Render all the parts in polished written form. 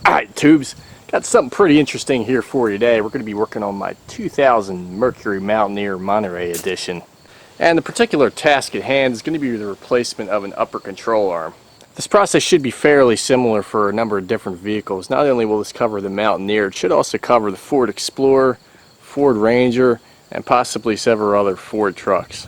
Alright, tubes, got something pretty interesting here for you today. We're going to be working on my 2000 Mercury Mountaineer Monterey edition. And the particular task at hand is going to be the replacement of an upper control arm. This process should be fairly similar for a number of different vehicles. Not only will this cover the Mountaineer, it should also cover the Ford Explorer, Ford Ranger, and possibly several other Ford trucks.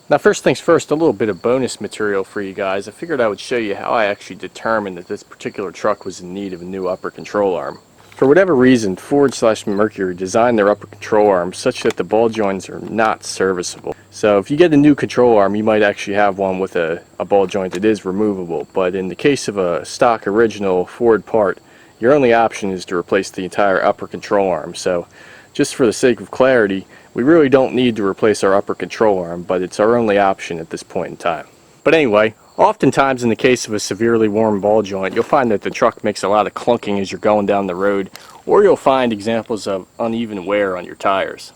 Now, first things first, a little bit of bonus material for you guys. I figured I would show you how I actually determined that this particular truck was in need of a new upper control arm. For whatever reason, Ford/Mercury designed their upper control arms such that the ball joints are not serviceable. So if you get a new control arm, you might actually have one with a ball joint that is removable. But in the case of a stock original Ford part, your only option is to replace the entire upper control arm. So just for the sake of clarity, we really don't need to replace our upper control arm, but it's our only option at this point in time. But anyway, oftentimes in the case of a severely worn ball joint, you'll find that the truck makes a lot of clunking as you're going down the road, or you'll find examples of uneven wear on your tires.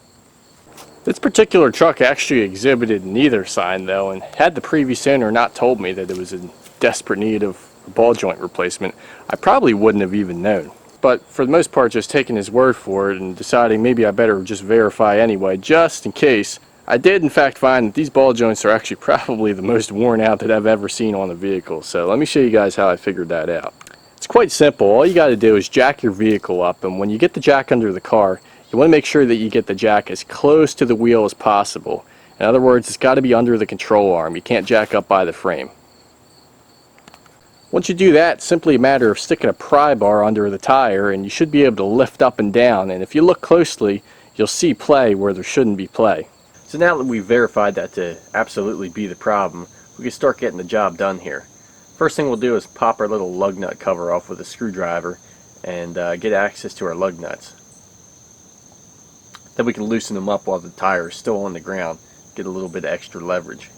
This particular truck actually exhibited neither sign though, and had the previous owner not told me that it was in desperate need of a ball joint replacement, I probably wouldn't have even known. But for the most part, just taking his word for it and deciding maybe I better just verify anyway, just in case, I did in fact find that these ball joints are actually probably the most worn out that I've ever seen on a vehicle. So let me show you guys how I figured that out. It's quite simple. All you got to do is jack your vehicle up, and when you get the jack under the car, you want to make sure that you get the jack as close to the wheel as possible. In other words, it's got to be under the control arm. You can't jack up by the frame. Once you do that, it's simply a matter of sticking a pry bar under the tire and you should be able to lift up and down, and if you look closely you'll see play where there shouldn't be play. So now that we've verified that to absolutely be the problem, we can start getting the job done here. First thing we'll do is pop our little lug nut cover off with a screwdriver and get access to our lug nuts. Then we can loosen them up while the tire is still on the ground, get a little bit of extra leverage.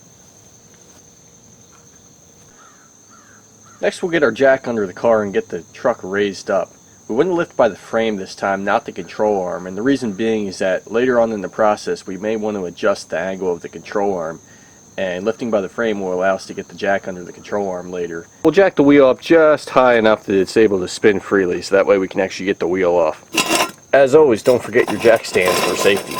Next we'll get our jack under the car and get the truck raised up. We wouldn't lift by the frame this time, not the control arm, and the reason being is that later on in the process we may want to adjust the angle of the control arm, and lifting by the frame will allow us to get the jack under the control arm later. We'll jack the wheel up just high enough that it's able to spin freely, so that way we can actually get the wheel off. As always, don't forget your jack stand for safety.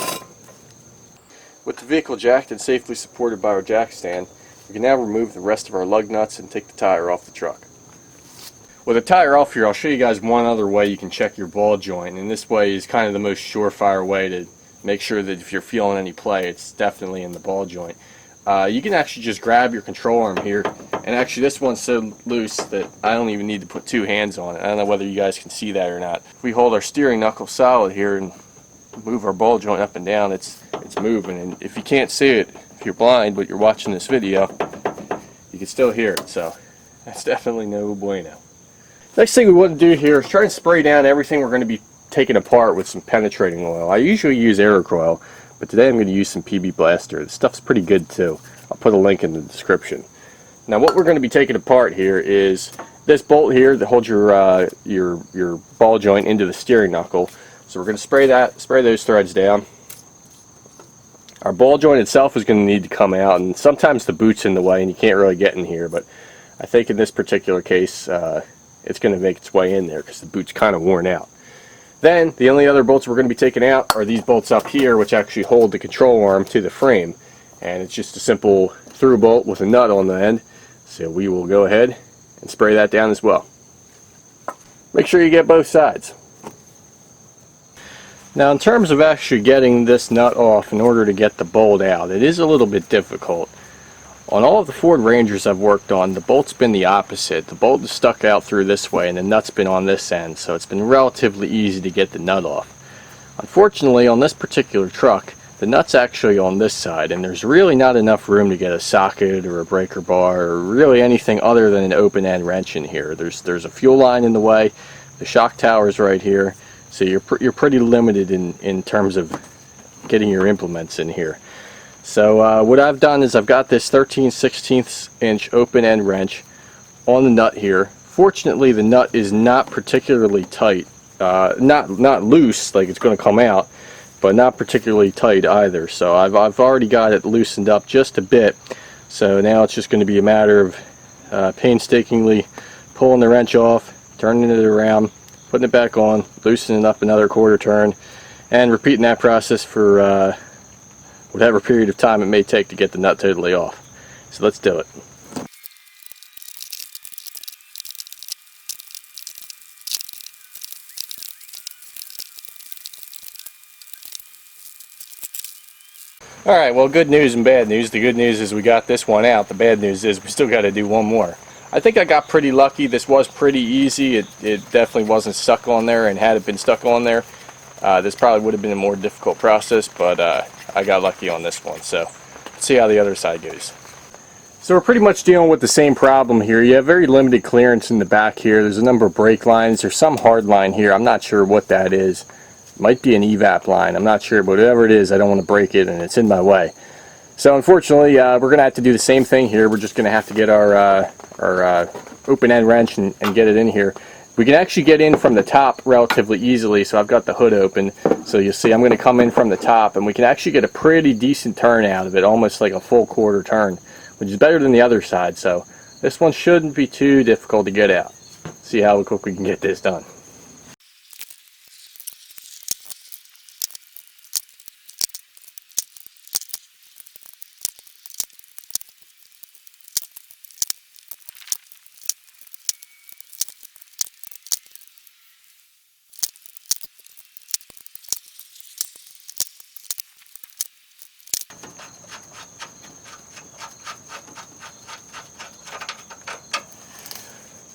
With the vehicle jacked and safely supported by our jack stand, we can now remove the rest of our lug nuts and take the tire off the truck. With the tire off here, I'll show you guys one other way you can check your ball joint, and this way is kind of the most surefire way to make sure that if you're feeling any play, it's definitely in the ball joint. You can actually just grab your control arm here, and actually this one's so loose that I don't even need to put two hands on it. I don't know whether you guys can see that or not. If we hold our steering knuckle solid here and move our ball joint up and down, it's moving, and if you can't see it, if you're blind but you're watching this video, you can still hear it, so that's definitely no bueno. Next thing we want to do here is try and spray down everything we're going to be taking apart with some penetrating oil. I usually use Aerocoil, but today I'm going to use some PB Blaster. This stuff's pretty good too. I'll put a link in the description. Now what we're going to be taking apart here is this bolt here that holds your ball joint into the steering knuckle. So we're going to spray those threads down. Our ball joint itself is going to need to come out, and sometimes the boot's in the way and you can't really get in here, but I think in this particular case it's going to make its way in there because the boot's kind of worn out. Then the only other bolts we're going to be taking out are these bolts up here, which actually hold the control arm to the frame, and it's just a simple through bolt with a nut on the end. So we will go ahead and spray that down as well. Make sure you get both sides. Now in terms of actually getting this nut off in order to get the bolt out, it is a little bit difficult. On all of the Ford Rangers I've worked on, the bolt's been the opposite. The bolt is stuck out through this way and the nut's been on this end, so it's been relatively easy to get the nut off. Unfortunately, on this particular truck, the nut's actually on this side, and there's really not enough room to get a socket or a breaker bar or really anything other than an open end wrench in here. There's a fuel line in the way, the shock tower's right here, so you're pretty limited in terms of getting your implements in here. So what I've done is I've got this 13/16 inch open end wrench on the nut here. Fortunately, the nut is not particularly tight, not loose like it's going to come out, but not particularly tight either. So I've already got it loosened up just a bit. So now it's just going to be a matter of painstakingly pulling the wrench off, turning it around, putting it back on, loosening up another quarter turn, and repeating that process for whatever period of time it may take to get the nut totally off. So let's do it. Alright, well, good news and bad news. The good news is we got this one out. The bad news is we still got to do one more. I think I got pretty lucky. This was pretty easy. It definitely wasn't stuck on there, and had it been stuck on there, this probably would have been a more difficult process, but I got lucky on this one. So let's see how the other side goes. So we're pretty much dealing with the same problem here. You have very limited clearance in the back here. There's a number of brake lines. There's some hard line here. I'm not sure what that is. Might be an evap line, I'm not sure, but whatever it is, I don't want to break it, and it's in my way. So unfortunately, we're going to have to do the same thing here. We're just going to have to get our open end wrench and get it in here. We can actually get in from the top relatively easily, so I've got the hood open. So you'll see I'm going to come in from the top, and we can actually get a pretty decent turn out of it, almost like a full quarter turn, which is better than the other side. So this one shouldn't be too difficult to get out. See how quick we can get this done.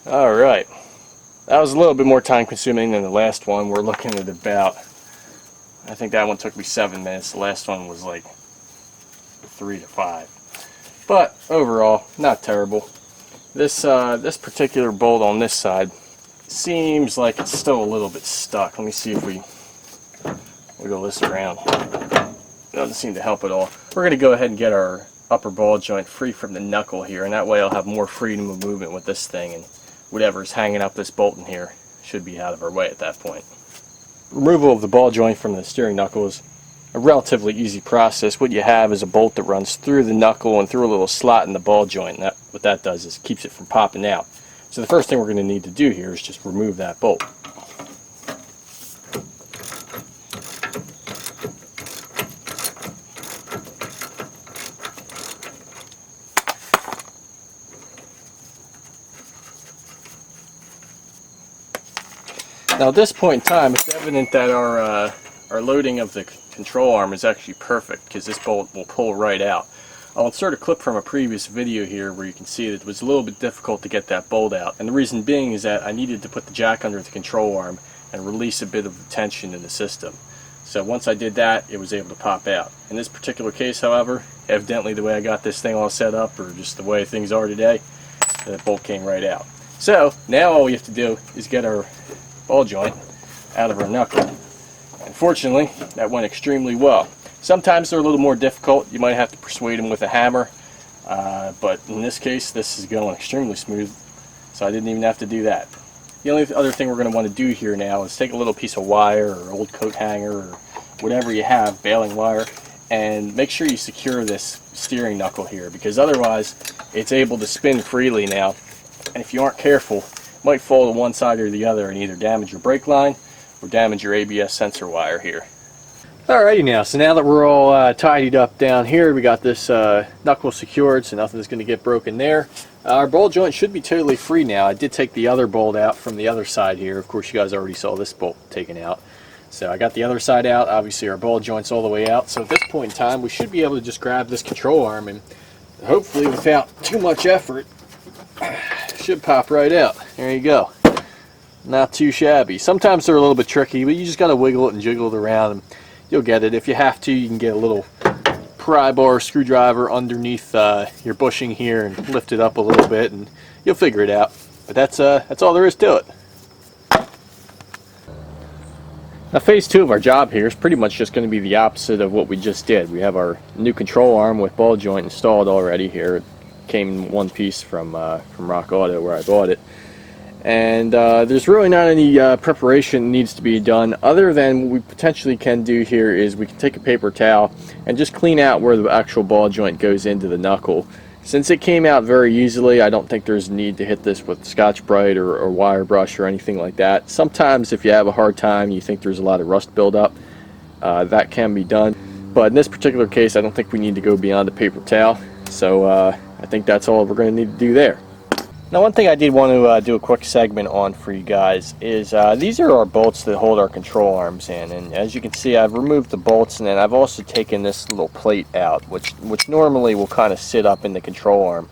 Alright, that was a little bit more time consuming than the last one. We're looking at about, I think that one took me 7 minutes. The last one was like 3 to 5. But overall, not terrible. This particular bolt on this side seems like it's still a little bit stuck. Let me see if we wiggle this around. Doesn't seem to help at all. We're going to go ahead and get our upper ball joint free from the knuckle here, and that way I'll have more freedom of movement with this thing, and whatever's hanging up this bolt in here should be out of our way at that point. Removal of the ball joint from the steering knuckle is a relatively easy process. What you have is a bolt that runs through the knuckle and through a little slot in the ball joint, and what that does is keeps it from popping out. So the first thing we're going to need to do here is just remove that bolt. Now at this point in time, it's evident that our loading of the control arm is actually perfect, because this bolt will pull right out. I'll insert a clip from a previous video here where you can see that it was a little bit difficult to get that bolt out, and the reason being is that I needed to put the jack under the control arm and release a bit of the tension in the system. So once I did that, it was able to pop out. In this particular case, however, evidently the way I got this thing all set up, or just the way things are today, that bolt came right out. So now all we have to do is get our ball joint out of our knuckle. Unfortunately, that went extremely well. Sometimes they're a little more difficult. You might have to persuade them with a hammer, but in this case, this is going extremely smooth, so I didn't even have to do that. The only other thing we're going to want to do here now is take a little piece of wire or old coat hanger or whatever you have, baling wire, and make sure you secure this steering knuckle here, because otherwise it's able to spin freely now, and if you aren't careful, might fall to one side or the other and either damage your brake line or damage your ABS sensor wire here. Alrighty now, so now that we're all tidied up down here, we got this knuckle secured so nothing's going to get broken there. Our ball joint should be totally free now. I did take the other bolt out from the other side here. Of course you guys already saw this bolt taken out. So I got the other side out. Obviously our ball joint's all the way out. So at this point in time we should be able to just grab this control arm and hopefully without too much effort should pop right out. There you go. Not too shabby. Sometimes they're a little bit tricky, but you just got to wiggle it and jiggle it around and you'll get it. If you have to, you can get a little pry bar screwdriver underneath your bushing here and lift it up a little bit and you'll figure it out. But that's all there is to it. Now phase 2 of our job here is pretty much just going to be the opposite of what we just did. We have our new control arm with ball joint installed already here. It came in one piece from Rock Auto where I bought it. And there's really not any preparation that needs to be done, other than what we potentially can do here is we can take a paper towel and just clean out where the actual ball joint goes into the knuckle, Since it came out very easily, I don't think there's a need to hit this with Scotch-Brite or wire brush or anything like that. Sometimes if you have a hard time, you think there's a lot of rust buildup, that can be done. But in this particular case, I don't think we need to go beyond a paper towel. So I think that's all we're going to need to do there. Now, one thing I did want to do a quick segment on for you guys is these are our bolts that hold our control arms in, and as you can see, I've removed the bolts, and then I've also taken this little plate out, which normally will kind of sit up in the control arm,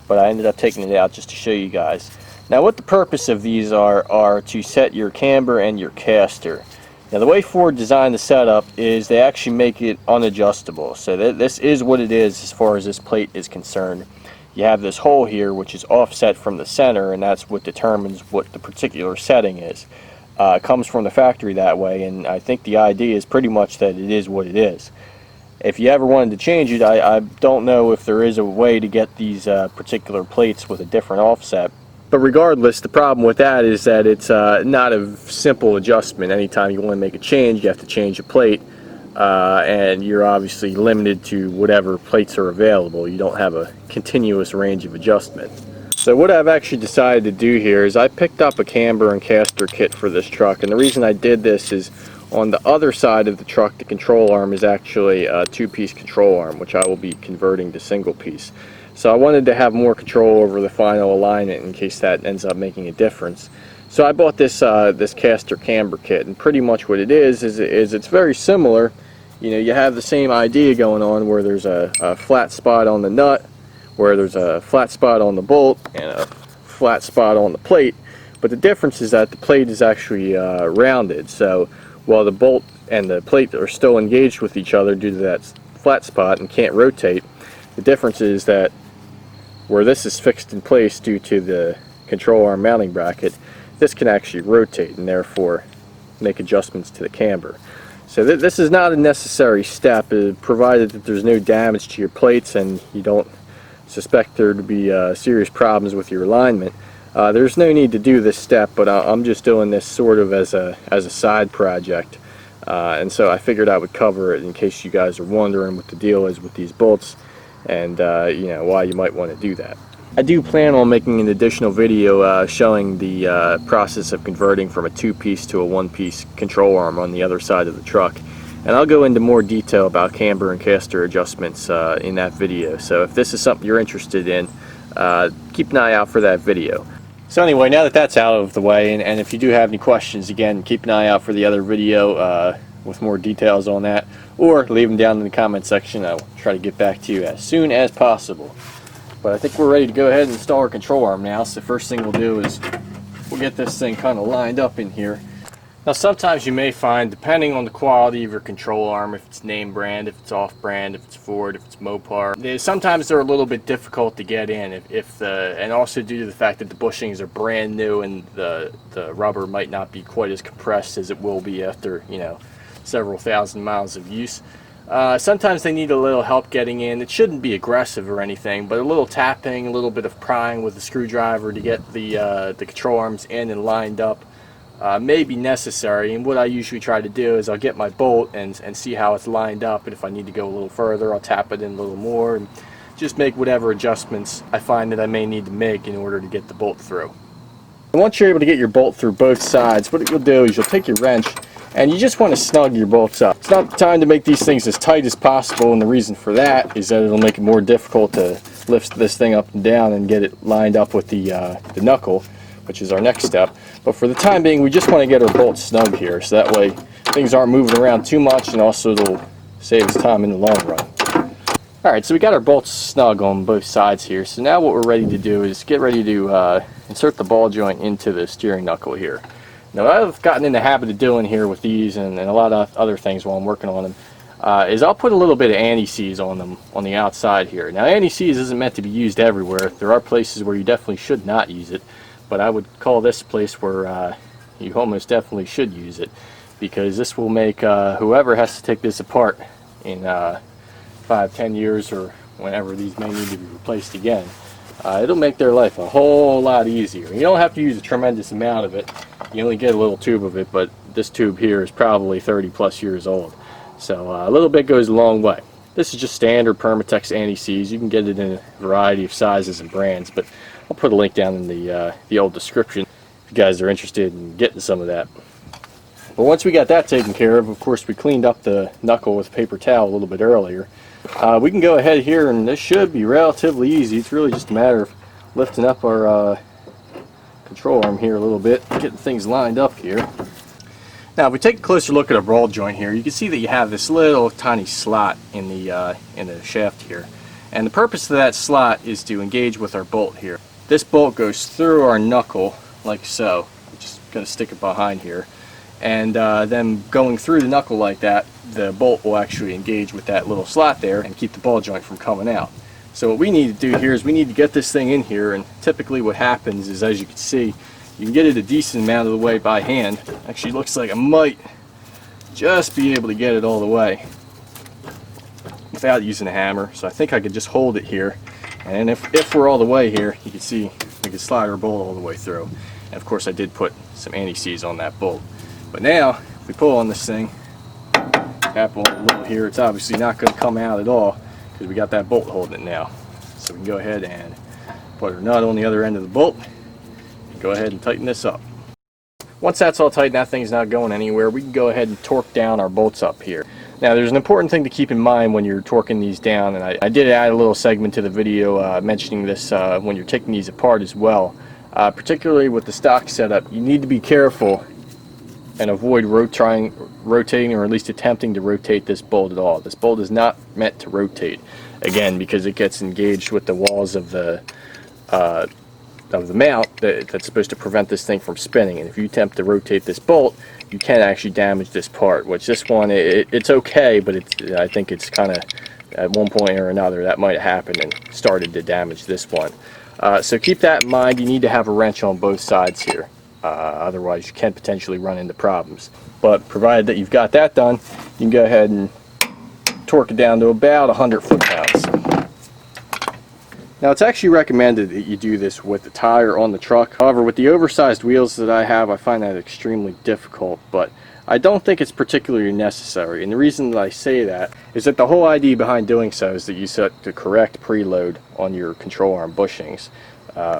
but I ended up taking it out just to show you guys. Now, what the purpose of these are to set your camber and your caster. Now, the way Ford designed the setup is they actually make it unadjustable, so this is what it is as far as this plate is concerned. You have this hole here which is offset from the center, and that's what determines what the particular setting is. It comes from the factory that way, and I think the idea is pretty much that it is what it is. If you ever wanted to change it, I don't know if there is a way to get these particular plates with a different offset. But regardless, the problem with that is that it's not a simple adjustment. Anytime you want to make a change, you have to change a plate. And you're obviously limited to whatever plates are available. You don't have a continuous range of adjustment. So what I've actually decided to do here is I picked up a camber and caster kit for this truck, and the reason I did this is on the other side of the truck, the control arm is actually a two-piece control arm, which I will be converting to single piece. So I wanted to have more control over the final alignment in case that ends up making a difference. So I bought this this caster camber kit, and pretty much what it is it's very similar. You know, you have the same idea going on where there's a flat spot on the nut, where there's a flat spot on the bolt, and a flat spot on the plate. But the difference is that the plate is actually rounded. So while the bolt and the plate are still engaged with each other due to that flat spot and can't rotate, the difference is that where this is fixed in place due to the control arm mounting bracket, this can actually rotate and therefore make adjustments to the camber. So this is not a necessary step, provided that there's no damage to your plates and you don't suspect there to be serious problems with your alignment. There's no need to do this step, but I'm just doing this sort of as a side project. And so I figured I would cover it in case you guys are wondering what the deal is with these bolts and you know, why you might want to do that. I do plan on making an additional video showing the process of converting from a two-piece to a one-piece control arm on the other side of the truck, and I'll go into more detail about camber and caster adjustments in that video. So if this is something you're interested in, keep an eye out for that video. So anyway, now that that's out of the way, and if you do have any questions, again, keep an eye out for the other video with more details on that, or leave them down in the comment section. I'll try to get back to you as soon as possible. But I think we're ready to go ahead and install our control arm now. So the first thing we'll do is we'll get this thing kind of lined up in here. Now sometimes you may find, depending on the quality of your control arm, if it's name brand, if it's off brand, if it's Ford, if it's Mopar, sometimes they're a little bit difficult to get in and also due to the fact that the bushings are brand new and the rubber might not be quite as compressed as it will be after, you know, several thousand miles of use. Sometimes they need a little help getting in. It shouldn't be aggressive or anything, but a little tapping, a little bit of prying with the screwdriver to get the control arms in and lined up may be necessary. And what I usually try to do is I'll get my bolt and see how it's lined up, and if I need to go a little further, I'll tap it in a little more and just make whatever adjustments I find that I may need to make in order to get the bolt through. And once you're able to get your bolt through both sides, what you'll do is you'll take your wrench and you just want to snug your bolts up. It's not the time to make these things as tight as possible, and the reason for that is that it'll make it more difficult to lift this thing up and down and get it lined up with the knuckle, which is our next step. But for the time being, we just want to get our bolts snug here, so that way things aren't moving around too much, and also it'll save us time in the long run. Alright, so we got our bolts snug on both sides here, so now what we're ready to do is get ready to insert the ball joint into the steering knuckle here. Now what I've gotten in the habit of doing here with these and a lot of other things while I'm working on them is I'll put a little bit of anti-seize on them on the outside here. Now anti-seize isn't meant to be used everywhere. There are places where you definitely should not use it, but I would call this a place where you almost definitely should use it, because this will make whoever has to take this apart in 5-10 years or whenever these may need to be replaced again, it'll make their life a whole lot easier. You don't have to use a tremendous amount of it. You only get a little tube of it, but this tube here is probably 30+ years old. So a little bit goes a long way. This is just standard Permatex anti-seize. You can get it in a variety of sizes and brands, but I'll put a link down in the old description if you guys are interested in getting some of that. But once we got that taken care of course we cleaned up the knuckle with paper towel a little bit earlier. We can go ahead here, and this should be relatively easy. It's really just a matter of lifting up our control arm here a little bit, getting things lined up here. Now if we take a closer look at our ball joint here, you can see that you have this little tiny slot in the shaft here. And the purpose of that slot is to engage with our bolt here. This bolt goes through our knuckle like so. I'm just going to stick it behind here. And then going through the knuckle like that, the bolt will actually engage with that little slot there and keep the ball joint from coming out. So what we need to do here is we need to get this thing in here, and typically what happens is, as you can see, you can get it a decent amount of the way by hand. Actually looks like I might just be able to get it all the way without using a hammer. So I think I could just hold it here, and if we're all the way here, you can see we can slide our bolt all the way through. And of course I did put some anti-seize on that bolt. But now, if we pull on this thing, tap on it a little here, it's obviously not going to come out at all because we got that bolt holding it now. So we can go ahead and put our nut on the other end of the bolt and go ahead and tighten this up. Once that's all tight and that thing's not going anywhere, we can go ahead and torque down our bolts up here. Now there's an important thing to keep in mind when you're torquing these down, and I did add a little segment to the video mentioning this when you're taking these apart as well. Particularly with the stock setup, you need to be careful and avoid rotating or at least attempting to rotate this bolt at all. This bolt is not meant to rotate, again, because it gets engaged with the walls of the mount that's supposed to prevent this thing from spinning. And if you attempt to rotate this bolt, you can actually damage this part, which this one, it's okay, but I think it's kind of, at one point or another, that might have happened and started to damage this one. So keep that in mind. You need to have a wrench on both sides here. Otherwise you can potentially run into problems. But provided that you've got that done, you can go ahead and torque it down to about 100 foot-pounds. Now it's actually recommended that you do this with the tire on the truck. However, with the oversized wheels that I have, I find that extremely difficult, but I don't think it's particularly necessary. And the reason that I say that is that the whole idea behind doing so is that you set the correct preload on your control arm bushings,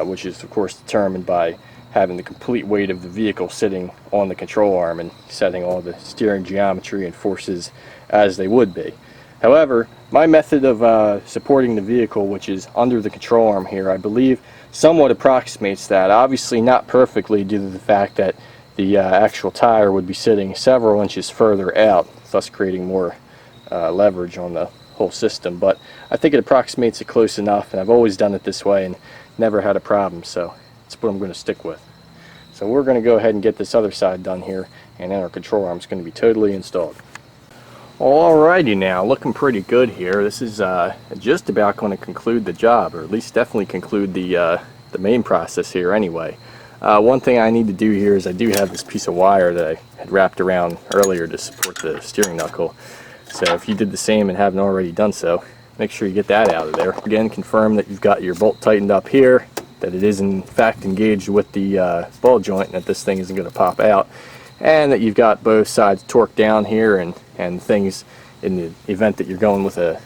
which is of course determined by having the complete weight of the vehicle sitting on the control arm and setting all the steering geometry and forces as they would be. However, my method of supporting the vehicle, which is under the control arm here, I believe somewhat approximates that. Obviously not perfectly due to the fact that the actual tire would be sitting several inches further out, thus creating more leverage on the whole system. But I think it approximates it close enough, and I've always done it this way and never had a problem, so that's what I'm going to stick with. So we're going to go ahead and get this other side done here, and then our control arm is going to be totally installed. Alrighty, now looking pretty good here. This is just about going to conclude the job, or at least definitely conclude the main process here anyway. One thing I need to do here is I do have this piece of wire that I had wrapped around earlier to support the steering knuckle. So if you did the same and haven't already done so, make sure you get that out of there. Again, confirm that you've got your bolt tightened up here, that it is in fact engaged with the ball joint and that this thing isn't going to pop out, and that you've got both sides torqued down here, and things, in the event that you're going with a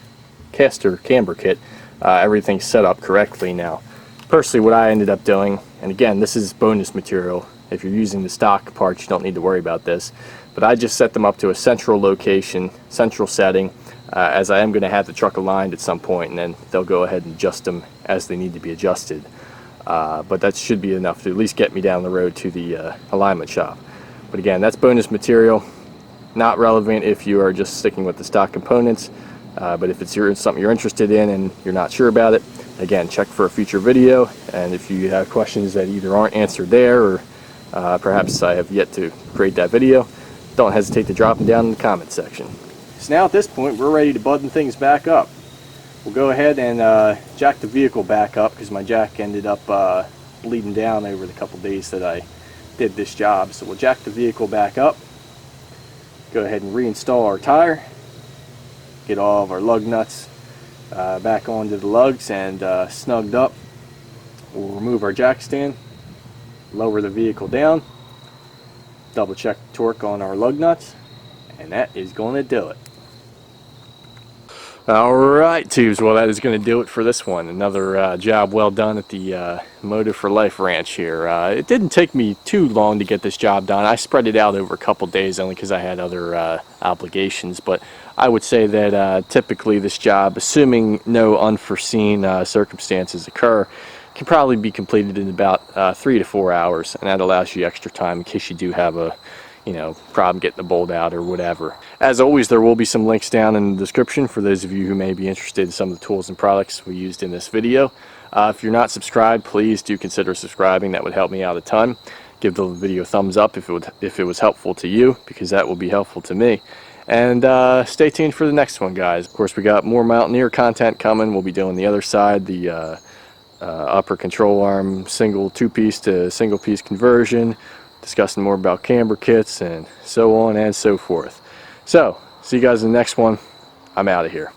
caster camber kit, everything's set up correctly. Now personally what I ended up doing, and again this is bonus material, if you're using the stock parts you don't need to worry about this, but I just set them up to a central location, central setting, as I am going to have the truck aligned at some point, and then they'll go ahead and adjust them as they need to be adjusted. But that should be enough to at least get me down the road to the alignment shop. But again, that's bonus material, not relevant if you are just sticking with the stock components. But if it's something you're interested in and you're not sure about it, again, check for a future video. And if you have questions that either aren't answered there, or perhaps I have yet to create that video, don't hesitate to drop them down in the comment section. So now at this point, we're ready to button things back up. We'll go ahead and jack the vehicle back up, because my jack ended up bleeding down over the couple days that I did this job. So we'll jack the vehicle back up, go ahead and reinstall our tire, get all of our lug nuts back onto the lugs and snugged up. We'll remove our jack stand, lower the vehicle down, double check the torque on our lug nuts, and that is going to do it. Alright, tubes, well that is going to do it for this one. Another job well done at the Moto for Life ranch here. It didn't take me too long to get this job done. I spread it out over a couple days only because I had other obligations, but I would say that typically this job, assuming no unforeseen circumstances occur, can probably be completed in about 3 to 4 hours, and that allows you extra time in case you do have a problem getting the bolt out or whatever. As always, there will be some links down in the description for those of you who may be interested in some of the tools and products we used in this video. If you're not subscribed, please do consider subscribing. That would help me out a ton. Give the video a thumbs up if it was helpful to you, because that will be helpful to me. And stay tuned for the next one, guys. Of course, we got more Mountaineer content coming. We'll be doing the other side, the upper control arm single two-piece to single-piece conversion, discussing more about camber kits and so on and so forth. So, see you guys in the next one. I'm out of here.